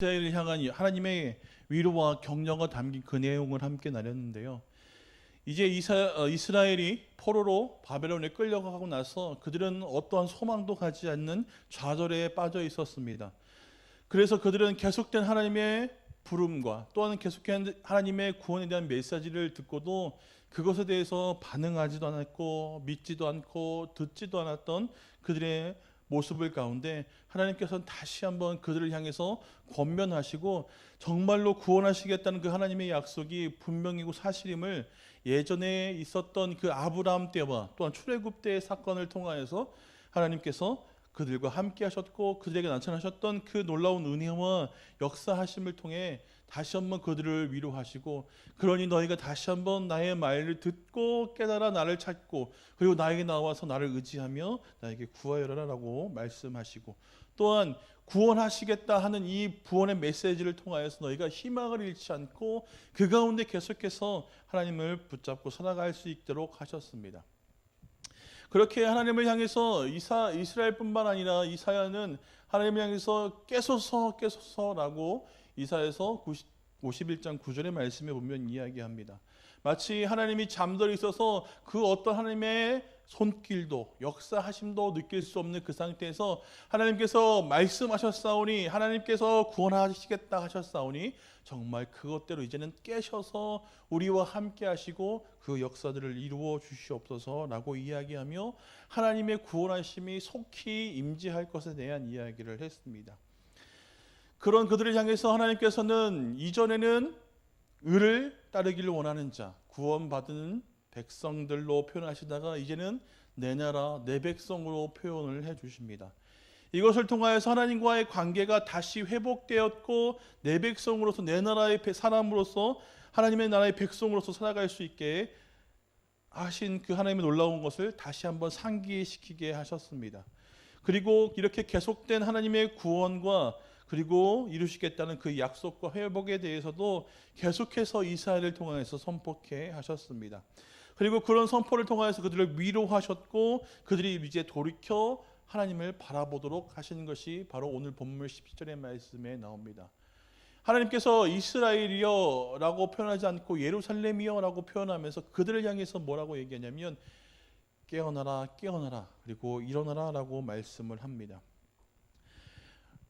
이스라엘을 향한 하나님의 위로와 격려가 담긴 그 내용을 함께 나눴는데요. 이제 이스라엘이 포로로 바벨론에 끌려가고 나서 그들은 어떠한 소망도 가지 않는 좌절에 빠져 있었습니다. 그래서 그들은 계속된 하나님의 부름과 또한 계속된 하나님의 구원에 대한 메시지를 듣고도 그것에 대해서 반응하지도 않았고 믿지도 않고 듣지도 않았던 그들의 모습을 가운데 하나님께서는 다시 한번 그들을 향해서 권면하시고 정말로 구원하시겠다는 그 하나님의 약속이 분명히고 사실임을 예전에 있었던 그 아브라함 때와 또한 출애굽 때의 사건을 통하여서 하나님께서 그들과 함께 하셨고 그들에게 나타나셨던 그 놀라운 은혜와 역사하심을 통해 다시 한번 그들을 위로하시고, 그러니 너희가 다시 한번 나의 말을 듣고 깨달아 나를 찾고 그리고 나에게 나와서 나를 의지하며 나에게 구하여라 라고 말씀하시고, 또한 구원하시겠다 하는 이 구원의 메시지를 통하여서 너희가 희망을 잃지 않고 그 가운데 계속해서 하나님을 붙잡고 살아갈 수 있도록 하셨습니다. 그렇게 하나님을 향해서 이스라엘뿐만 아니라 이사야는 하나님을 향해서 깨소서라고 이사야서 51장 9절의 말씀에 보면 이야기합니다. 마치 하나님이 잠들어 있어서 그 어떤 하나님의 손길도 역사하심도 느낄 수 없는 그 상태에서 하나님께서 말씀하셨사오니, 하나님께서 구원하시겠다 하셨사오니 정말 그것대로 이제는 깨셔서 우리와 함께 하시고 그 역사들을 이루어 주시옵소서라고 이야기하며 하나님의 구원하심이 속히 임재할 것에 대한 이야기를 했습니다. 그런 그들을 향해서 하나님께서는 이전에는 의를 따르기를 원하는 자, 구원받은 백성들로 표현하시다가 이제는 내 나라 내 백성으로 표현을 해주십니다. 이것을 통하여서 하나님과의 관계가 다시 회복되었고 내 백성으로서, 내 나라의 사람으로서, 하나님의 나라의 백성으로서 살아갈 수 있게 하신 그 하나님의 놀라운 것을 다시 한번 상기시키게 하셨습니다. 그리고 이렇게 계속된 하나님의 구원과 그리고 이루시겠다는 그 약속과 회복에 대해서도 계속해서 이사야를 통해서 선포케 하셨습니다. 그리고 그런 선포를 통해서 그들을 위로하셨고 그들이 이제 돌이켜 하나님을 바라보도록 하시는 것이 바로 오늘 본문 17절의 말씀에 나옵니다. 하나님께서 이스라엘이여 라고 표현하지 않고 예루살렘이여 라고 표현하면서 그들을 향해서 뭐라고 얘기하냐면 깨어나라 깨어나라 그리고 일어나라 라고 말씀을 합니다.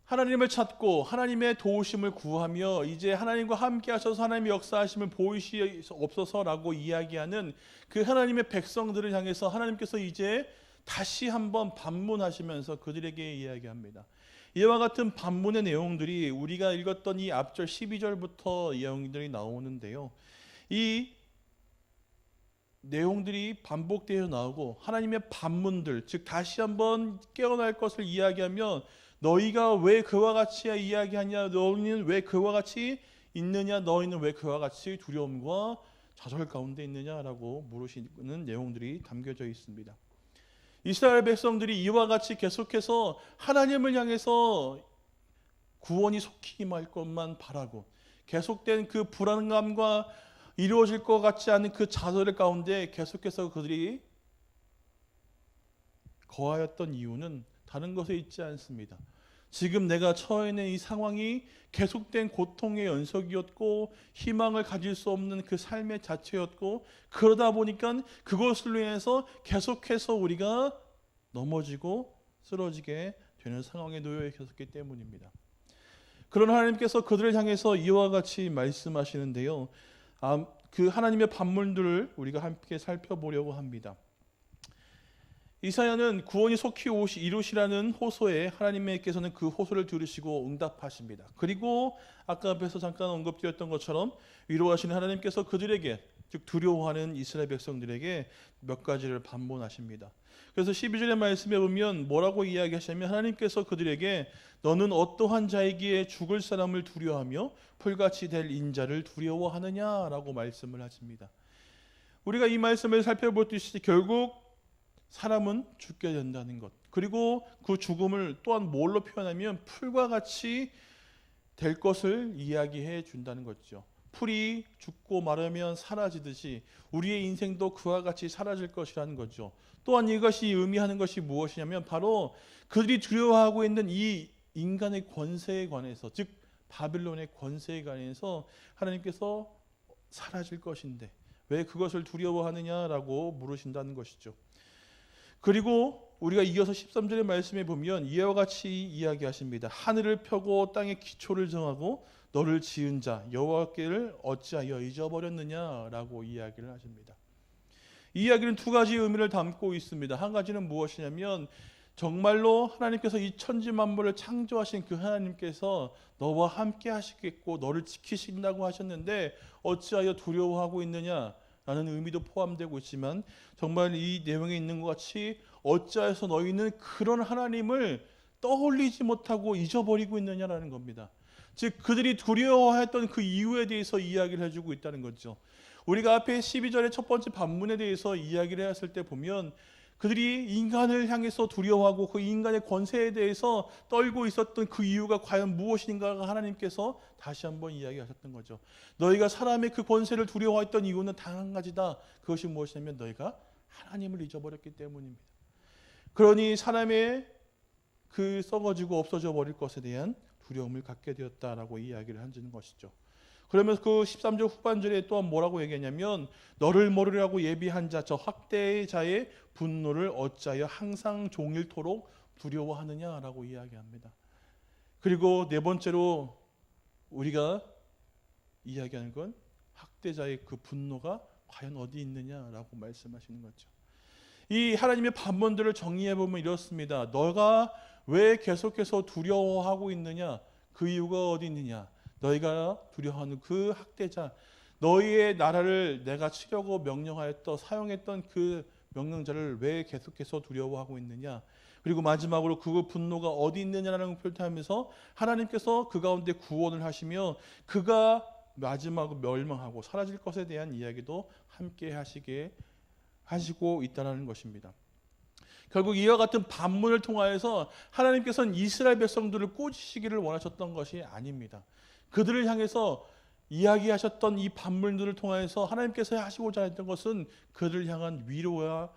하나님을 찾고 하나님의 도우심을 구하며 이제 하나님과 함께 하셔서 하나님의 역사하심을 보이시옵소서라고 이야기하는 그 하나님의 백성들을 향해서 하나님께서 이제 다시 한번 반문하시면서 그들에게 이야기합니다. 이와 같은 반문의 내용들이 우리가 읽었던 이 앞절 12절부터 내용들이 나오는데요. 이 내용들이 반복되어 나오고 하나님의 반문들, 즉 다시 한번 깨어날 것을 이야기하며 너희가 왜 그와 같이 이야기하냐, 너희는 왜 그와 같이 있느냐, 너희는 왜 그와 같이 두려움과 좌절 가운데 있느냐라고 물으시는 내용들이 담겨져 있습니다. 이스라엘 백성들이 이와 같이 계속해서 하나님을 향해서 구원이 속히 임할 것만 바라고 계속된 그 불안감과 이루어질 것 같지 않은 그 좌절 가운데 계속해서 그들이 거하였던 이유는 다른 것에 있지 않습니다. 지금 내가 처해 있는 이 상황이 계속된 고통의 연속이었고 희망을 가질 수 없는 그 삶의 자체였고, 그러다 보니까 그것을 위해서 계속해서 우리가 넘어지고 쓰러지게 되는 상황에 놓여 있었기 때문입니다. 그러나 하나님께서 그들을 향해서 이와 같이 말씀하시는데요. 그 하나님의 반문들을 우리가 함께 살펴보려고 합니다. 이사야는 구원이 속히 이루시라는 호소에 하나님께서는 그 호소를 들으시고 응답하십니다. 그리고 아까 앞에서 잠깐 언급드렸던 것처럼 위로하시는 하나님께서 그들에게, 즉 두려워하는 이스라엘 백성들에게 몇 가지를 반문하십니다. 그래서 12절의 말씀에 보면 뭐라고 이야기하시냐면 하나님께서 그들에게 너는 어떠한 자이기에 죽을 사람을 두려워하며 풀같이 될 인자를 두려워하느냐라고 말씀을 하십니다. 우리가 이 말씀을 살펴보듯이 결국 사람은 죽게 된다는 것, 그리고 그 죽음을 또한 뭘로 표현하면 풀과 같이 될 것을 이야기해 준다는 거죠. 풀이 죽고 마르면 사라지듯이 우리의 인생도 그와 같이 사라질 것이라는 거죠. 또한 이것이 의미하는 것이 무엇이냐면 바로 그들이 두려워하고 있는 이 인간의 권세에 관해서, 즉 바빌론의 권세에 관해서 하나님께서 사라질 것인데 왜 그것을 두려워하느냐라고 물으신다는 것이죠. 그리고 우리가 이어서 13절의 말씀에 보면 이와 같이 이야기하십니다. 하늘을 펴고 땅의 기초를 정하고 너를 지은 자 여호와께를 어찌하여 잊어버렸느냐라고 이야기를 하십니다. 이 이야기는 두 가지 의미를 담고 있습니다. 한 가지는 무엇이냐면 정말로 하나님께서 이 천지 만물을 창조하신 그 하나님께서 너와 함께 하시겠고 너를 지키신다고 하셨는데 어찌하여 두려워하고 있느냐라는 의미도 포함되고 있지만 정말 이 내용에 있는 것 같이 어찌하여서 너희는 그런 하나님을 떠올리지 못하고 잊어버리고 있느냐라는 겁니다. 즉 그들이 두려워했던 그 이유에 대해서 이야기를 해주고 있다는 거죠. 우리가 앞에 12절의 첫 번째 반문에 대해서 이야기를 했을 때 보면 그들이 인간을 향해서 두려워하고 그 인간의 권세에 대해서 떨고 있었던 그 이유가 과연 무엇인가가 하나님께서 다시 한번 이야기하셨던 거죠. 너희가 사람의 그 권세를 두려워했던 이유는 단 한 가지다. 그것이 무엇이냐면 너희가 하나님을 잊어버렸기 때문입니다. 그러니 사람의 그 썩어지고 없어져 버릴 것에 대한 두려움을 갖게 되었다라고 이야기를 하는 것이죠. 그러면서 그 13절 후반절에 또한 뭐라고 얘기하냐면 너를 모르려고 예비한 자 저 학대자의 분노를 어찌하여 항상 종일토록 두려워하느냐라고 이야기합니다. 그리고 네 번째로 우리가 이야기하는 건 학대자의 그 분노가 과연 어디 있느냐라고 말씀하시는 거죠. 이 하나님의 반문들을 정리해 보면 이렇습니다. 너가 왜 계속해서 두려워하고 있느냐? 그 이유가 어디 있느냐? 너희가 두려워하는 그 학대자, 너희의 나라를 내가 치려고 명령하였던 사용했던 그 명령자를 왜 계속해서 두려워하고 있느냐? 그리고 마지막으로 그 분노가 어디 있느냐라는 표현하면서 하나님께서 그 가운데 구원을 하시며 그가 마지막으로 멸망하고 사라질 것에 대한 이야기도 함께 하시고 있다는 것입니다. 결국 이와 같은 반문을 통하여서 하나님께서는 이스라엘 백성들을 꾸짖으시기를 원하셨던 것이 아닙니다. 그들을 향해서 이야기하셨던 이 반문들을 통해서 하나님께서 하시고자 했던 것은 그들을 향한 위로와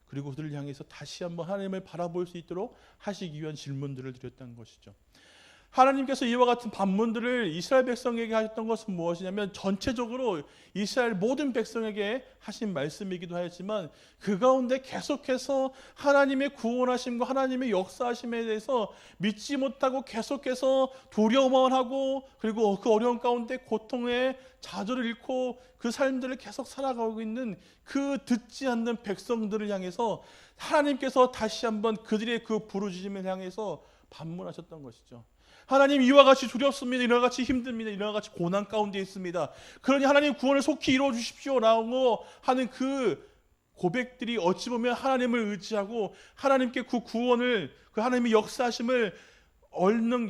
그리고 그들을 향해서 다시 한번 하나님을 바라볼 수 있도록 하시기 위한 질문들을 드렸다는 것이죠. 하나님께서 이와 같은 반문들을 이스라엘 백성에게 하셨던 것은 무엇이냐면 전체적으로 이스라엘 모든 백성에게 하신 말씀이기도 하였지만 그 가운데 계속해서 하나님의 구원하심과 하나님의 역사하심에 대해서 믿지 못하고 계속해서 두려워만 하고 그리고 그 어려운 가운데 고통에 좌절을 잃고 그 삶들을 계속 살아가고 있는 그 듣지 않는 백성들을 향해서 하나님께서 다시 한번 그들의 그 부르짖음을 향해서 반문하셨던 것이죠. 하나님 이와 같이 두렵습니다. 이와 같이 힘듭니다. 이와 같이 고난 가운데 있습니다. 그러니 하나님 구원을 속히 이루어 주십시오라고 하는 그 고백들이 어찌 보면 하나님을 의지하고 하나님께 그 구원을 그 하나님의 역사하심을 얼른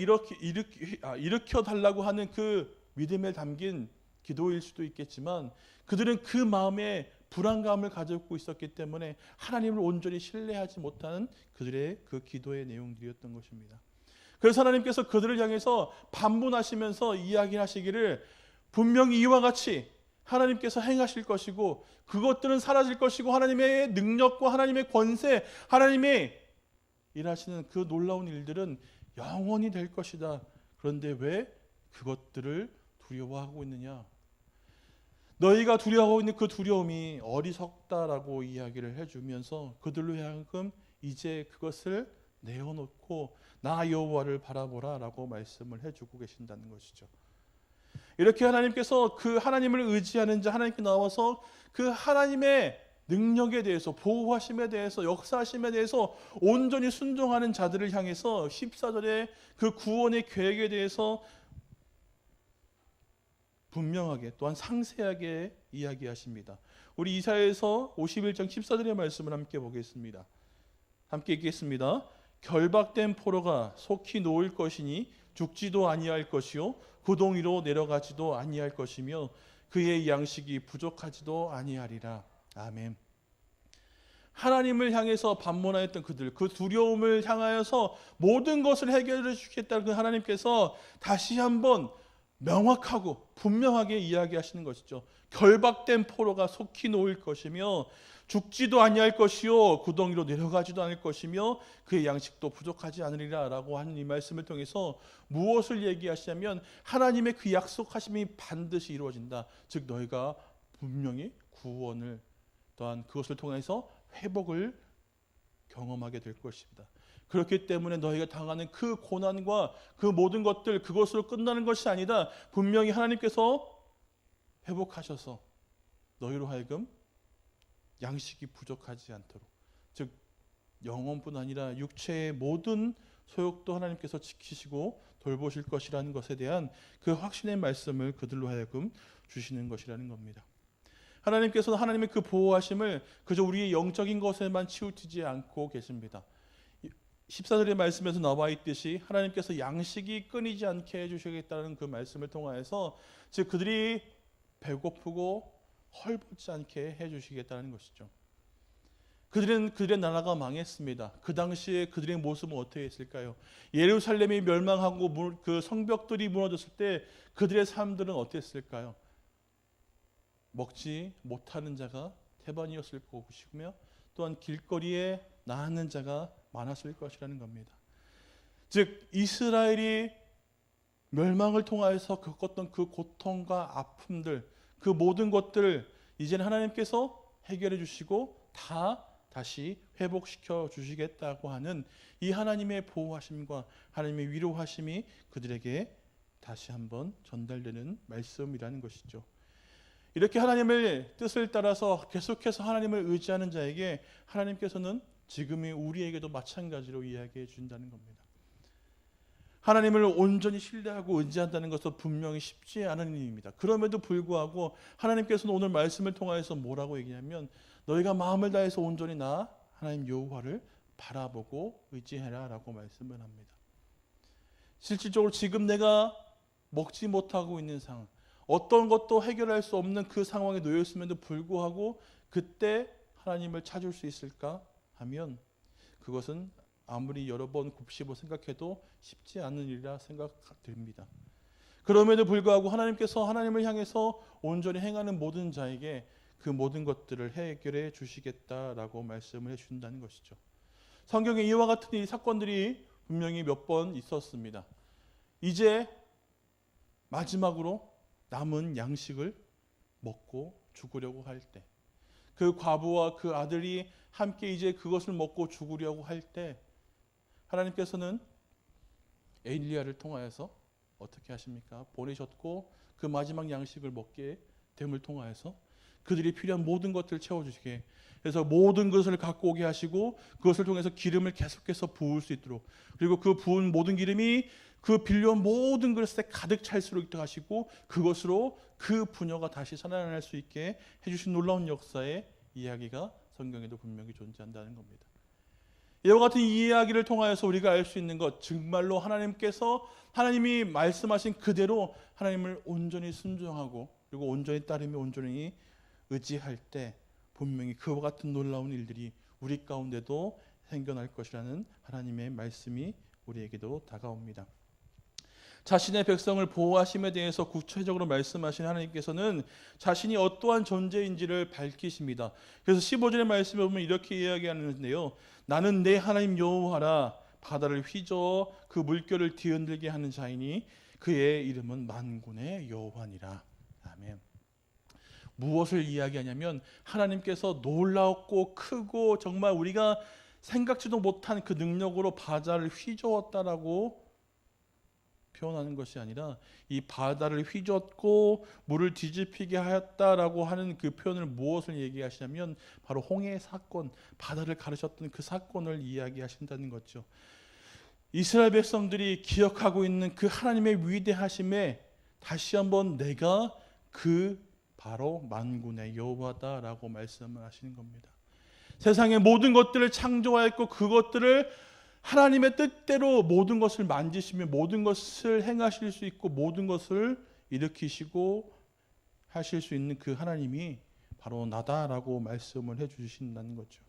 일으켜 달라고 하는 그 믿음에 담긴 기도일 수도 있겠지만 그들은 그 마음에 불안감을 가지고 있었기 때문에 하나님을 온전히 신뢰하지 못하는 그들의 그 기도의 내용들이었던 것입니다. 그래서 하나님께서 그들을 향해서 반문하시면서 이야기하시기를 분명히 이와 같이 하나님께서 행하실 것이고 그것들은 사라질 것이고 하나님의 능력과 하나님의 권세, 하나님의 일하시는 그 놀라운 일들은 영원히 될 것이다. 그런데 왜 그것들을 두려워하고 있느냐? 너희가 두려워하고 있는 그 두려움이 어리석다라고 이야기를 해주면서 그들로 하여금 이제 그것을 내어놓고 나 여호와를 바라보라라고 말씀을 해주고 계신다는 것이죠. 이렇게 하나님께서 그 하나님을 의지하는 자 하나님께 나와서 그 하나님의 능력에 대해서 보호하심에 대해서 역사하심에 대해서 온전히 순종하는 자들을 향해서 14절에 그 구원의 계획에 대해서 분명하게 또한 상세하게 이야기하십니다. 우리 이사야서 51장 14절의 말씀을 함께 보겠습니다. 함께 읽겠습니다. 결박된 포로가 속히 놓을 것이니 죽지도 아니할 것이요 구덩이로 내려가지도 아니할 것이며 그의 양식이 부족하지도 아니하리라. 아멘. 하나님을 향해서 반문하였던 그들, 그 두려움을 향하여서 모든 것을 해결해 주시겠다는 그 하나님께서 다시 한번 명확하고 분명하게 이야기하시는 것이죠. 결박된 포로가 속히 놓일 것이며 죽지도 아니할 것이요 구덩이로 내려가지도 않을 것이며 그의 양식도 부족하지 않으리라 라고 하는 이 말씀을 통해서 무엇을 얘기하시냐면 하나님의 그 약속하심이 반드시 이루어진다. 즉 너희가 분명히 구원을 또한 그것을 통해서 회복을 경험하게 될 것입니다. 그렇기 때문에 너희가 당하는 그 고난과 그 모든 것들 그것으로 끝나는 것이 아니다. 분명히 하나님께서 회복하셔서 너희로 하여금 양식이 부족하지 않도록, 즉 영혼뿐 아니라 육체의 모든 소욕도 하나님께서 지키시고 돌보실 것이라는 것에 대한 그 확신의 말씀을 그들로 하여금 주시는 것이라는 겁니다. 하나님께서는 하나님의 그 보호하심을 그저 우리의 영적인 것에만 치우치지 않고 계십니다. 14절의 말씀에서 나와 있듯이 하나님께서 양식이 끊이지 않게 해주시겠다는 그 말씀을 통하여서 즉 그들이 배고프고 헐벗지 않게 해주시겠다는 것이죠. 그들의 나라가 망했습니다. 그 당시에 그들의 모습은 어떻게 했을까요? 예루살렘이 멸망하고 그 성벽들이 무너졌을 때 그들의 삶들은 어땠을까요? 먹지 못하는 자가 태반이었을 것이며 또한 길거리에 나앉는 자가 많았을 것이라는 겁니다. 즉 이스라엘이 멸망을 통하여서 겪었던 그 고통과 아픔들, 그 모든 것들을 이제는 하나님께서 해결해 주시고 다시 회복시켜 주시겠다고 하는 이 하나님의 보호하심과 하나님의 위로하심이 그들에게 다시 한번 전달되는 말씀이라는 것이죠. 이렇게 하나님의 뜻을 따라서 계속해서 하나님을 의지하는 자에게 하나님께서는 지금의 우리에게도 마찬가지로 이야기해 준다는 겁니다. 하나님을 온전히 신뢰하고 의지한다는 것은 분명히 쉽지 않은 일입니다. 그럼에도 불구하고 하나님께서는 오늘 말씀을 통하여서 뭐라고 얘기하냐면 너희가 마음을 다해서 온전히 나 하나님 여호와를 바라보고 의지해라 라고 말씀을 합니다. 실질적으로 지금 내가 먹지 못하고 있는 상황, 어떤 것도 해결할 수 없는 그 상황에 놓여 있음에도 불구하고 그때 하나님을 찾을 수 있을까 하면 그것은 아무리 여러 번 곱씹어 생각해도 쉽지 않은 일이라 생각됩니다. 그럼에도 불구하고 하나님께서 하나님을 향해서 온전히 행하는 모든 자에게 그 모든 것들을 해결해 주시겠다라고 말씀을 해주신다는 것이죠. 성경에 이와 같은 이 사건들이 분명히 몇 번 있었습니다. 이제 마지막으로 남은 양식을 먹고 죽으려고 할 때, 그 과부와 그 아들이 함께 이제 그것을 먹고 죽으려고 할 때 하나님께서는 엘리야를 통하여서 어떻게 하십니까? 보내셨고 그 마지막 양식을 먹게 됨을 통하여서 그들이 필요한 모든 것들을 채워주시게, 그래서 모든 것을 갖고 오게 하시고 그것을 통해서 기름을 계속해서 부을 수 있도록, 그리고 그 부은 모든 기름이 그 빌려온 모든 그릇에 가득 찰 수 있도록 하시고 그것으로 그 부녀가 다시 살아날 수 있게 해주신 놀라운 역사의 이야기가 성경에도 분명히 존재한다는 겁니다. 이와 같은 이 이야기를 통하여서 우리가 알 수 있는 것, 정말로 하나님께서 하나님이 말씀하신 그대로 하나님을 온전히 순종하고 그리고 온전히 따르며 온전히 의지할 때 분명히 그와 같은 놀라운 일들이 우리 가운데도 생겨날 것이라는 하나님의 말씀이 우리에게도 다가옵니다. 자신의 백성을 보호하심에 대해서 구체적으로 말씀하신 하나님께서는 자신이 어떠한 존재인지를 밝히십니다. 그래서 15절의 말씀에 보면 이렇게 이야기하는데요. 나는 내 하나님 여호와라, 바다를 휘저어 그 물결을 뒤흔들게 하는 자이니 그의 이름은 만군의 여호와니라. 아멘. 무엇을 이야기하냐면 하나님께서 놀랍고 크고 정말 우리가 생각지도 못한 그 능력으로 바다를 휘저었다라고 표현하는 것이 아니라 이 바다를 휘젓고 물을 뒤집히게 하였다라고 하는 그 표현을 무엇을 얘기하시냐면 바로 홍해 사건, 바다를 가르쳤던 그 사건을 이야기하신다는 거죠. 이스라엘 백성들이 기억하고 있는 그 하나님의 위대하심에 다시 한번 내가 그 바로 만군의 여호와다라고 말씀을 하시는 겁니다. 세상의 모든 것들을 창조하였고 그것들을 하나님의 뜻대로 모든 것을 만지시며 모든 것을 행하실 수 있고 모든 것을 일으키시고 하실 수 있는 그 하나님이 바로 나다라고 말씀을 해주신다는 거죠.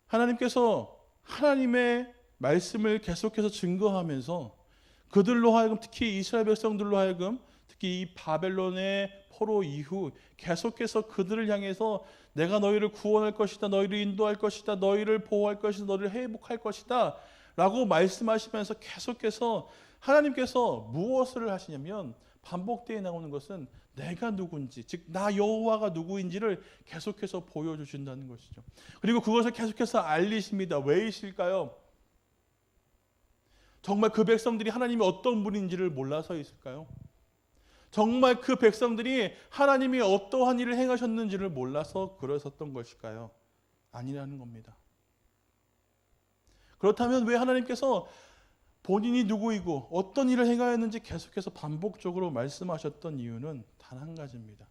하나님께서 하나님의 말씀을 계속해서 증거하면서 그들로 하여금, 특히 이스라엘 백성들로 하여금, 특히 이 바벨론의 포로 이후 계속해서 그들을 향해서 내가 너희를 구원할 것이다, 너희를 인도할 것이다, 너희를 보호할 것이다, 너희를 회복할 것이다 라고 말씀하시면서 계속해서 하나님께서 무엇을 하시냐면 반복되어 나오는 것은 내가 누군지, 즉 나 여호와가 누구인지를 계속해서 보여주신다는 것이죠. 그리고 그것을 계속해서 알리십니다. 왜이실까요? 정말 그 백성들이 하나님이 어떤 분인지를 몰라서 있을까요? 정말 그 백성들이 하나님이 어떠한 일을 행하셨는지를 몰라서 그러셨던 것일까요? 아니라는 겁니다. 그렇다면 왜 하나님께서 본인이 누구이고 어떤 일을 행하였는지 계속해서 반복적으로 말씀하셨던 이유는 단 한 가지입니다.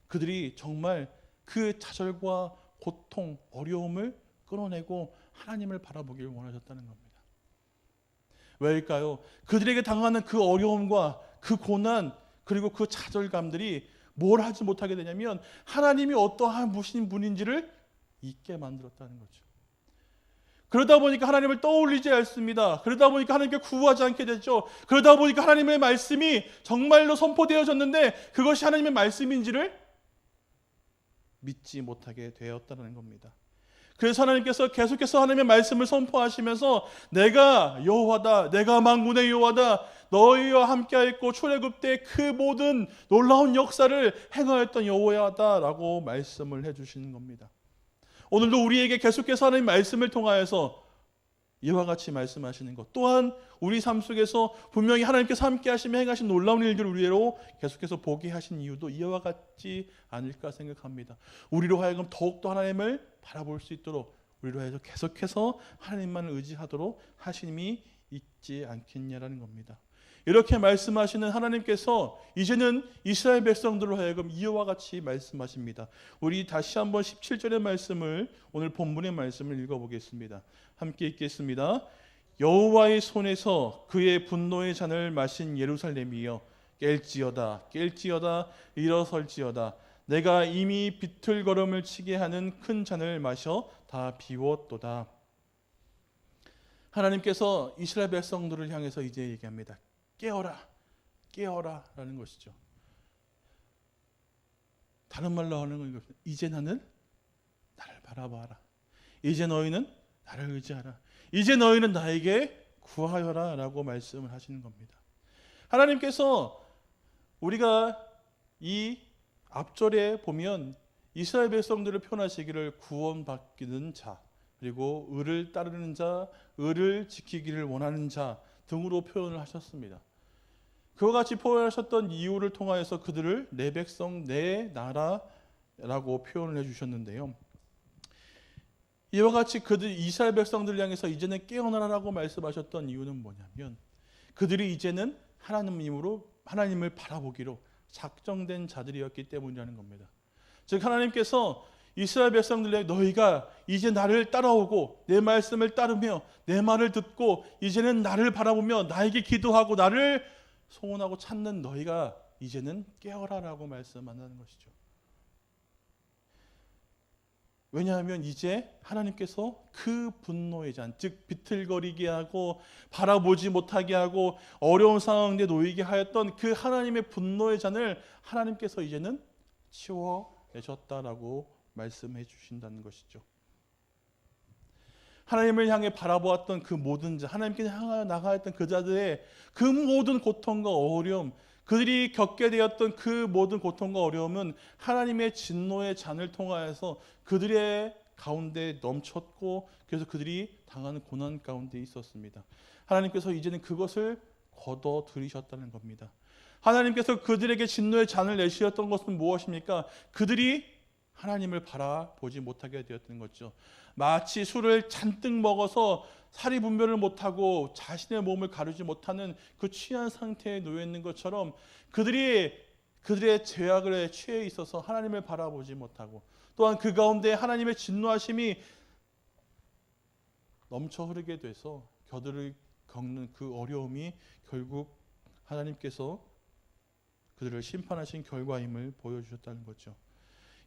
그들이 정말 그 좌절과 고통, 어려움을 끌어내고 하나님을 바라보길 원하셨다는 겁니다. 왜일까요? 그들에게 당하는 그 어려움과 그 고난, 그리고 그 좌절감들이 뭘 하지 못하게 되냐면 하나님이 어떠한 무슨 분인지를 잊게 만들었다는 거죠. 그러다 보니까 하나님을 떠올리지 않습니다. 그러다 보니까 하나님께 구하지 않게 되죠. 그러다 보니까 하나님의 말씀이 정말로 선포되어졌는데 그것이 하나님의 말씀인지를 믿지 못하게 되었다는 겁니다. 그래서 하나님께서 계속해서 하나님의 말씀을 선포하시면서 내가 여호와다, 내가 만군의 여호와다, 너희와 함께하였고 출애굽 때 그 모든 놀라운 역사를 행하였던 여호와다라고 말씀을 해주시는 겁니다. 오늘도 우리에게 계속해서 하나님 말씀을 통하여서 이와 같이 말씀하시는 것, 또한 우리 삶 속에서 분명히 하나님께서 함께 하시며 행하신 놀라운 일들을 우리로 계속해서 보게 하신 이유도 이와 같지 않을까 생각합니다. 우리로 하여금 더욱더 하나님을 바라볼 수 있도록, 우리로 하여금 계속해서 하나님만을 의지하도록 하심이 있지 않겠냐라는 겁니다. 이렇게 말씀하시는 하나님께서 이제는 이스라엘 백성들로 하여금 이와 같이 말씀하십니다. 우리 다시 한번 17절의 말씀을, 오늘 본문의 말씀을 읽어보겠습니다. 함께 읽겠습니다. 여호와의 손에서 그의 분노의 잔을 마신 예루살렘이여 깰지어다 깰지어다 일어설지어다 내가 이미 비틀걸음을 치게 하는 큰 잔을 마셔 다 비웠도다. 하나님께서 이스라엘 백성들을 향해서 이제 얘기합니다. 깨어라, 깨어라 라는 것이죠. 다른 말로 하는 건 이것입니다. 이제 나를 바라봐라. 이제 너희는 나를 의지하라. 이제 너희는 나에게 구하여라 라고 말씀을 하시는 겁니다. 하나님께서 우리가 이 앞절에 보면 이스라엘 백성들을 표현하시기를 구원받기는 자, 그리고 의를 따르는 자, 의를 지키기를 원하는 자 등으로 표현을 하셨습니다. 그와 같이 표현하셨던 이유를 통하여서 그들을 내 백성, 내 나라라고 표현을 해주셨는데요. 이와 같이 그들 이스라엘 백성들을 향해서 이제는 깨어나라라고 말씀하셨던 이유는 뭐냐면 그들이 이제는 하나님을 바라보기로 작정된 자들이었기 때문이라는 겁니다. 즉 하나님께서 이스라엘 백성들에게 너희가 이제 나를 따라오고 내 말씀을 따르며 내 말을 듣고 이제는 나를 바라보며 나에게 기도하고 나를 소원하고 찾는 너희가 이제는 깨어라라고 말씀한다는 것이죠. 왜냐하면 이제 하나님께서 그 분노의 잔, 즉 비틀거리게 하고 바라보지 못하게 하고 어려운 상황에 놓이게 하였던 그 하나님의 분노의 잔을 하나님께서 이제는 치워내셨다라고 말씀해 주신다는 것이죠. 하나님을 향해 바라보았던 그 모든 자, 하나님께 향하여 나가였던 그 자들의 그 모든 고통과 어려움, 그들이 겪게 되었던 그 모든 고통과 어려움은 하나님의 진노의 잔을 통하여서 그들의 가운데 넘쳤고 그래서 그들이 당하는 고난 가운데 있었습니다. 하나님께서 이제는 그것을 거둬 들이셨다는 겁니다. 하나님께서 그들에게 진노의 잔을 내시었던 것은 무엇입니까? 그들이 하나님을 바라보지 못하게 되었던 거죠. 마치 술을 잔뜩 먹어서 사리 분별을 못하고 자신의 몸을 가르지 못하는 그 취한 상태에 놓여 있는 것처럼 그들의 죄악에 취해 있어서 하나님을 바라보지 못하고 또한 그 가운데 하나님의 진노하심이 넘쳐 흐르게 돼서 그들을 겪는 그 어려움이 결국 하나님께서 그들을 심판하신 결과임을 보여주셨다는 거죠.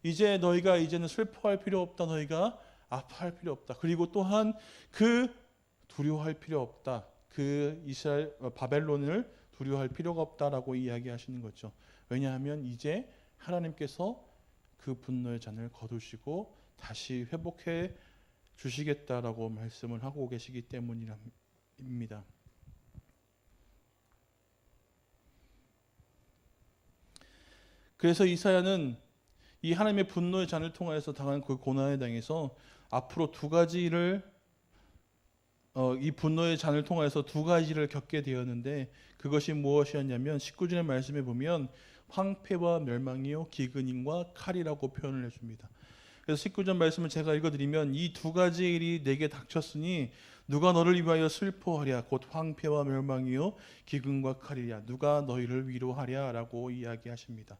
이제 너희가 이제는 슬퍼할 필요 없다. 너희가 아파할 필요 없다. 그리고 또한 그 두려워할 필요 없다. 그 이스라엘 바벨론을 두려워할 필요가 없다라고 이야기하시는 거죠. 왜냐하면 이제 하나님께서 그 분노의 잔을 거두시고 다시 회복해 주시겠다라고 말씀을 하고 계시기 때문입니다. 그래서 이사야는 이 하나님의 분노의 잔을 통하여서 당한 그 고난에 당해서 앞으로 두 가지를 이 분노의 잔을 통해서 두 가지를 겪게 되었는데 그것이 무엇이었냐면 19절의 말씀에 보면 황폐와 멸망이요 기근임과 칼이라고 표현을 해줍니다. 그래서 19절 말씀을 제가 읽어드리면 이 두 가지 일이 내게 닥쳤으니 누가 너를 위하여 슬퍼하랴 곧 황폐와 멸망이요 기근과 칼이랴 누가 너희를 위로하랴 라고 이야기하십니다.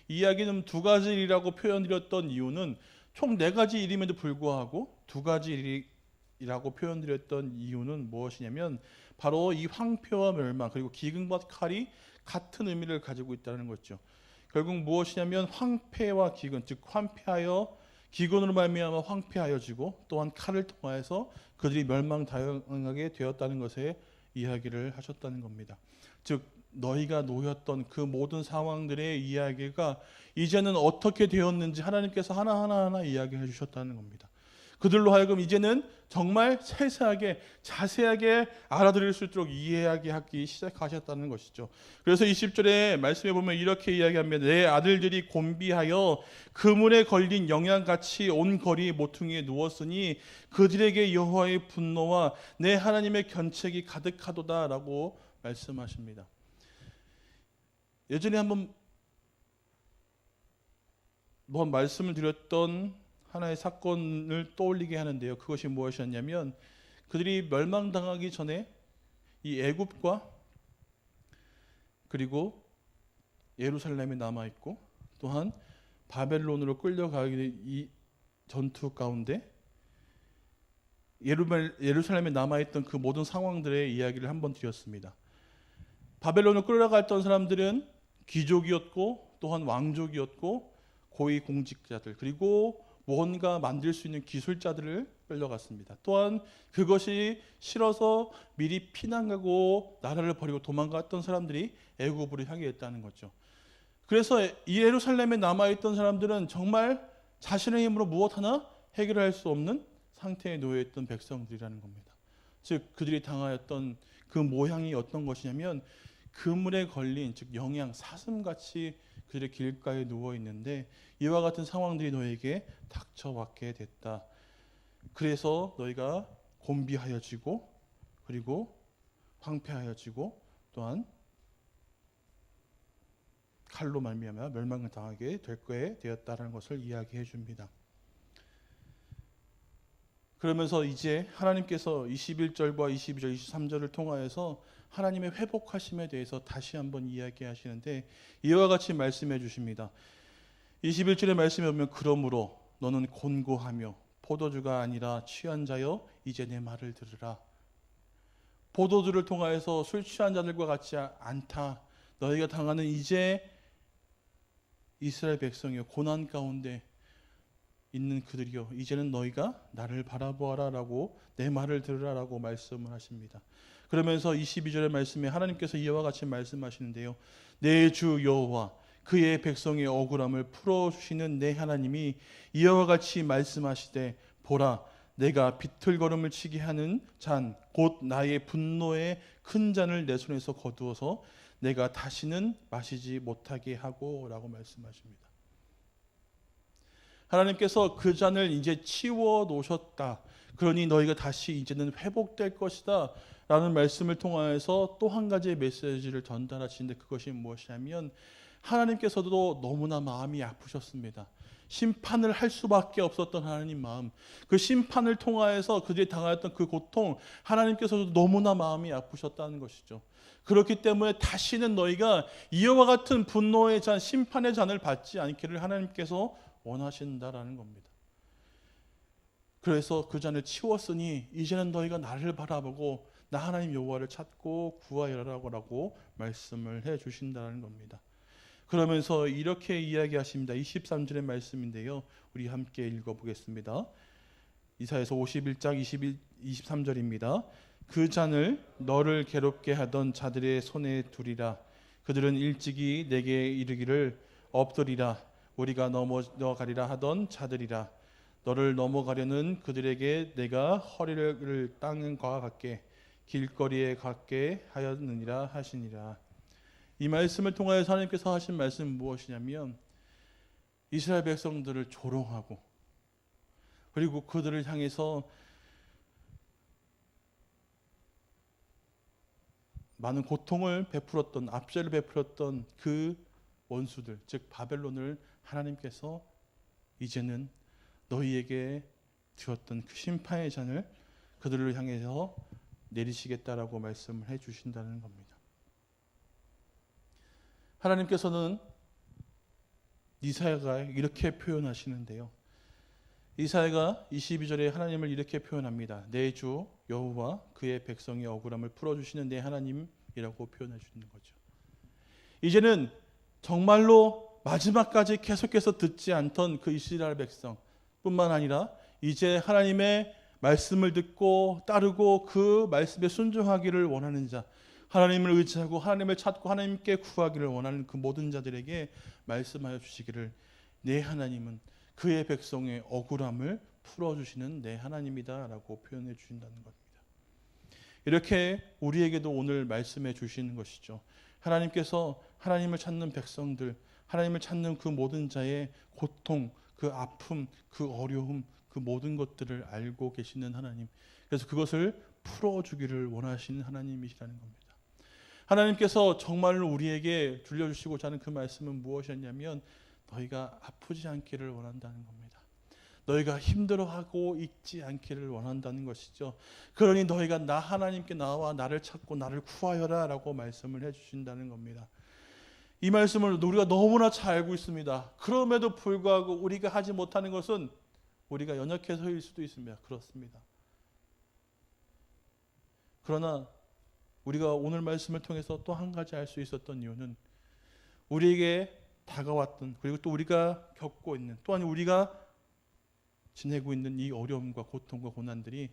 이 이야기는 두 가지 일이라고 표현드렸던 이유는 총 네 가지 일임에도 불구하고 두 가지 일이라고 표현드렸던 이유는 무엇이냐면 바로 이 황폐와 멸망 그리고 기근과 칼이 같은 의미를 가지고 있다는 거죠. 결국 무엇이냐면 황폐와 기근, 즉 황폐하여 기근으로 말미암아 황폐하여지고 또한 칼을 통하여서 그들이 멸망당하게 되었다는 것에 이야기를 하셨다는 겁니다. 즉 너희가 놓였던 그 모든 상황들의 이야기가 이제는 어떻게 되었는지 하나님께서 하나하나 이야기해 주셨다는 겁니다. 그들로 하여금 이제는 정말 세세하게 자세하게 알아들을 수 있도록 이야기하기 시작하셨다는 것이죠. 그래서 20절에 말씀해 보면 이렇게 이야기합니다. 내 아들들이 곤비하여 그물에 걸린 영양같이 온 거리 모퉁이에 누웠으니 그들에게 여호와의 분노와 내 하나님의 견책이 가득하도다 라고 말씀하십니다. 예전에 한번 말씀을 드렸던 하나의 사건을 떠올리게 하는데요. 그것이 무엇이었냐면 그들이 멸망당하기 전에 이 애굽과 그리고 예루살렘에 남아있고 또한 바벨론으로 끌려가게 된 이 전투 가운데 예루살렘에 남아있던 그 모든 상황들의 이야기를 한번 드렸습니다. 바벨론으로 끌려갔던 사람들은 귀족이었고 또한 왕족이었고 고위 공직자들 그리고 뭔가 만들 수 있는 기술자들을 끌려갔습니다. 또한 그것이 싫어서 미리 피난가고 나라를 버리고 도망갔던 사람들이 애굽으로 향해 있다는 거죠. 그래서 이 예루살렘에 남아있던 사람들은 정말 자신의 힘으로 무엇 하나 해결할 수 없는 상태에 놓여있던 백성들이라는 겁니다. 즉 그들이 당하였던 그 모양이 어떤 것이냐면 그물에 걸린 즉 영양 사슴같이 그들의 길가에 누워 있는데 이와 같은 상황들이 너에게 닥쳐왔게 됐다. 그래서 너희가 곤비하여지고 그리고 황폐하여지고 또한 칼로 말미암아 멸망을 당하게 될 거에 되었다라는 것을 이야기해 줍니다. 그러면서 이제 하나님께서 21절과 22절, 23절을 통하여서 하나님의 회복하심에 대해서 다시 한번 이야기하시는데 이와 같이 말씀해 주십니다. 21절의 말씀에 보면 그러므로 너는 곤고하며 포도주가 아니라 취한 자여 이제 내 말을 들으라. 포도주를 통하여서 술 취한 자들과 같지 않다. 너희가 당하는 이제 이스라엘 백성이여 고난 가운데 있는 그들이여 이제는 너희가 나를 바라보아라 라고 내 말을 들으라라고 말씀을 하십니다. 그러면서 22절의 말씀에 하나님께서 이와 같이 말씀하시는데요. 내 주 여호와 그의 백성의 억울함을 풀어주시는 내 하나님이 이와 같이 말씀하시되 보라 내가 비틀거름을 치게 하는 잔 곧 나의 분노의 큰 잔을 내 손에서 거두어서 내가 다시는 마시지 못하게 하고 라고 말씀하십니다. 하나님께서 그 잔을 이제 치워 놓으셨다. 그러니 너희가 다시 이제는 회복될 것이다. 라는 말씀을 통하여서 또 한 가지의 메시지를 전달하시는데 그것이 무엇이냐면 하나님께서도 너무나 마음이 아프셨습니다. 심판을 할 수밖에 없었던 하나님 마음, 그 심판을 통하여서 그들이 당하였던 그 고통, 하나님께서도 너무나 마음이 아프셨다는 것이죠. 그렇기 때문에 다시는 너희가 이와 같은 분노의 잔, 심판의 잔을 받지 않기를 하나님께서 원하신다라는 겁니다. 그래서 그 잔을 치웠으니 이제는 너희가 나를 바라보고 나 하나님 여호와를 찾고 구하여라라고 말씀을 해 주신다는 겁니다. 그러면서 이렇게 이야기하십니다. 23절의 말씀인데요. 우리 함께 읽어보겠습니다. 이사야서 51장 23절입니다. 그 잔을 너를 괴롭게 하던 자들의 손에 두리라. 그들은 일찍이 내게 이르기를 엎드리라. 우리가 넘어가리라 하던 자들이라. 너를 넘어가려는 그들에게 내가 허리를 땅과 같게 길거리에 같게 하였느니라 하시니라. 이 말씀을 통하여 하나님께서 하신 말씀은 무엇이냐면 이스라엘 백성들을 조롱하고 그리고 그들을 향해서 많은 고통을 베풀었던, 압제를 베풀었던 그 원수들, 즉 바벨론을 하나님께서 이제는 너희에게 주었던 그 심판의 잔을 그들을 향해서 내리시겠다라고 말씀을 해주신다는 겁니다. 하나님께서는 이사야가 이렇게 표현하시는데요. 이사야가 22절에 하나님을 이렇게 표현합니다. 내 주 여호와 그의 백성의 억울함을 풀어주시는 내 하나님이라고 표현해 주는 거죠. 이제는 정말로 마지막까지 계속해서 듣지 않던 그 이스라엘 백성 뿐만 아니라 이제 하나님의 말씀을 듣고 따르고 그 말씀에 순종하기를 원하는 자, 하나님을 의지하고 하나님을 찾고 하나님께 구하기를 원하는 그 모든 자들에게 말씀하여 주시기를 내 하나님은 그의 백성의 억울함을 풀어주시는 내 하나님이다 라고 표현해 주신다는 겁니다. 이렇게 우리에게도 오늘 말씀해 주시는 것이죠. 하나님께서 하나님을 찾는 백성들, 하나님을 찾는 그 모든 자의 고통, 그 아픔, 그 어려움, 그 모든 것들을 알고 계시는 하나님. 그래서 그것을 풀어주기를 원하시는 하나님이시라는 겁니다. 하나님께서 정말로 우리에게 들려주시고자 하는 그 말씀은 무엇이었냐면 너희가 아프지 않기를 원한다는 겁니다. 너희가 힘들어하고 있지 않기를 원한다는 것이죠. 그러니 너희가 나 하나님께 나와 나를 찾고 나를 구하여라 라고 말씀을 해주신다는 겁니다. 이 말씀을 우리가 너무나 잘 알고 있습니다. 그럼에도 불구하고 우리가 하지 못하는 것은 우리가 연약해서일 수도 있습니다. 그렇습니다. 그러나 우리가 오늘 말씀을 통해서 또 한 가지 알 수 있었던 이유는 우리에게 다가왔던 그리고 또 우리가 겪고 있는 또한 우리가 지내고 있는 이 어려움과 고통과 고난들이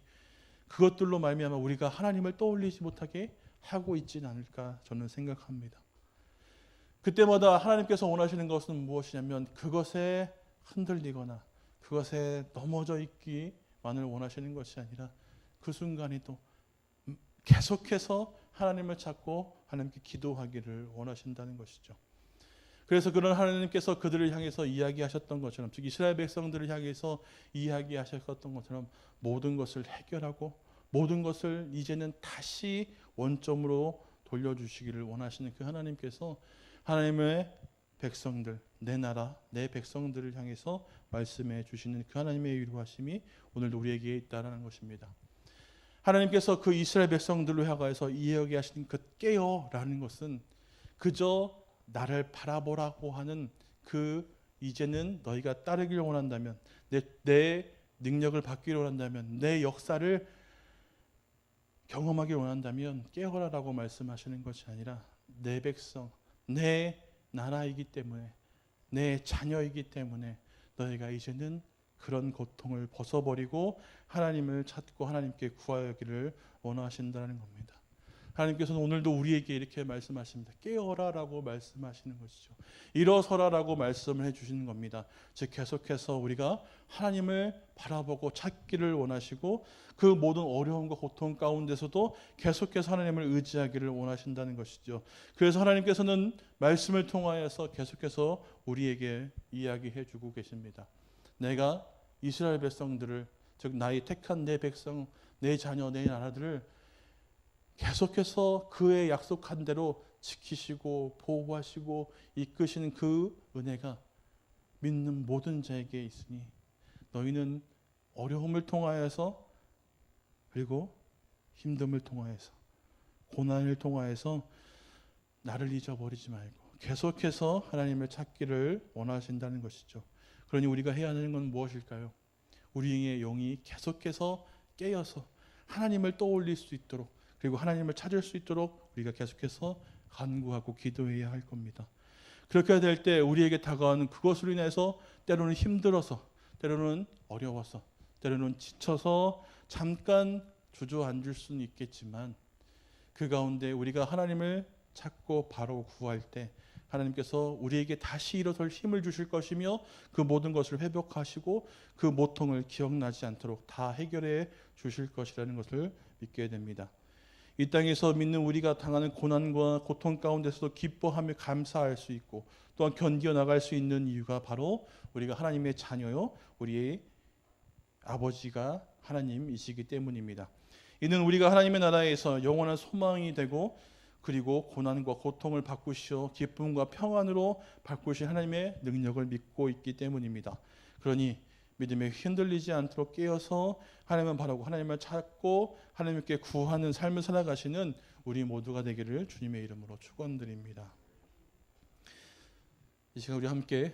그것들로 말미암아 우리가 하나님을 떠올리지 못하게 하고 있지는 않을까 저는 생각합니다. 그때마다 하나님께서 원하시는 것은 무엇이냐면 그것에 흔들리거나 그것에 넘어져 있기만을 원하시는 것이 아니라 그 순간에도 계속해서 하나님을 찾고 하나님께 기도하기를 원하신다는 것이죠. 그래서 그런 하나님께서 그들을 향해서 이야기하셨던 것처럼 즉 이스라엘 백성들을 향해서 이야기하셨던 것처럼 모든 것을 해결하고 모든 것을 이제는 다시 원점으로 돌려주시기를 원하시는 그 하나님께서 하나님의 백성들, 내 나라, 내 백성들을 향해서 말씀해 주시는 그 하나님의 위로하심이 오늘도 우리에게 있다는 것입니다. 하나님께서 그 이스라엘 백성들로 향해서 이야기하시는 그 깨어라는 것은 그저 나를 바라보라고 하는 그 이제는 너희가 따르기를 원한다면 내 능력을 받기를 원한다면 내 역사를 경험하기를 원한다면 깨어라라고 말씀하시는 것이 아니라 내 백성, 내 나라이기 때문에 내 자녀이기 때문에 너희가 이제는 그런 고통을 벗어버리고 하나님을 찾고 하나님께 구하기를 원하신다는 겁니다. 하나님께서는 오늘도 우리에게 이렇게 말씀하십니다. 깨어라라고 말씀하시는 것이죠. 일어서라라고 말씀을 해주시는 겁니다. 즉 계속해서 우리가 하나님을 바라보고 찾기를 원하시고 그 모든 어려움과 고통 가운데서도 계속해서 하나님을 의지하기를 원하신다는 것이죠. 그래서 하나님께서는 말씀을 통하여서 계속해서 우리에게 이야기해주고 계십니다. 내가 이스라엘 백성들을 즉 나의 택한 내 백성, 내 자녀, 내 나라들을 계속해서 그의 약속한 대로 지키시고 보호하시고 이끄시는 그 은혜가 믿는 모든 자에게 있으니 너희는 어려움을 통하여서 그리고 힘듦을 통하여서 고난을 통하여서 나를 잊어버리지 말고 계속해서 하나님을 찾기를 원하신다는 것이죠. 그러니 우리가 해야 하는 건 무엇일까요? 우리의 영이 계속해서 깨어서 하나님을 떠올릴 수 있도록 그리고 하나님을 찾을 수 있도록 우리가 계속해서 간구하고 기도해야 할 겁니다. 그렇게 될 때 우리에게 다가오는 그것으로 인해서 때로는 힘들어서 때로는 어려워서 때로는 지쳐서 잠깐 주저앉을 수는 있겠지만 그 가운데 우리가 하나님을 찾고 바로 구할 때 하나님께서 우리에게 다시 일어설 힘을 주실 것이며 그 모든 것을 회복하시고 그 모통을 기억나지 않도록 다 해결해 주실 것이라는 것을 믿게 됩니다. 이 땅에서 믿는 우리가 당하는 고난과 고통 가운데서도 기뻐하며 감사할 수 있고 또한 견디어 나갈 수 있는 이유가 바로 우리가 하나님의 자녀요 우리의 아버지가 하나님이시기 때문입니다. 이는 우리가 하나님의 나라에서 영원한 소망이 되고 그리고 고난과 고통을 바꾸시어 기쁨과 평안으로 바꾸신 하나님의 능력을 믿고 있기 때문입니다. 그러니 믿음에 흔들리지 않도록 깨어서 하나님을 바라고 하나님을 찾고 하나님께 구하는 삶을 살아가시는 우리 모두가 되기를 주님의 이름으로 축원드립니다. 이 시간 우리 함께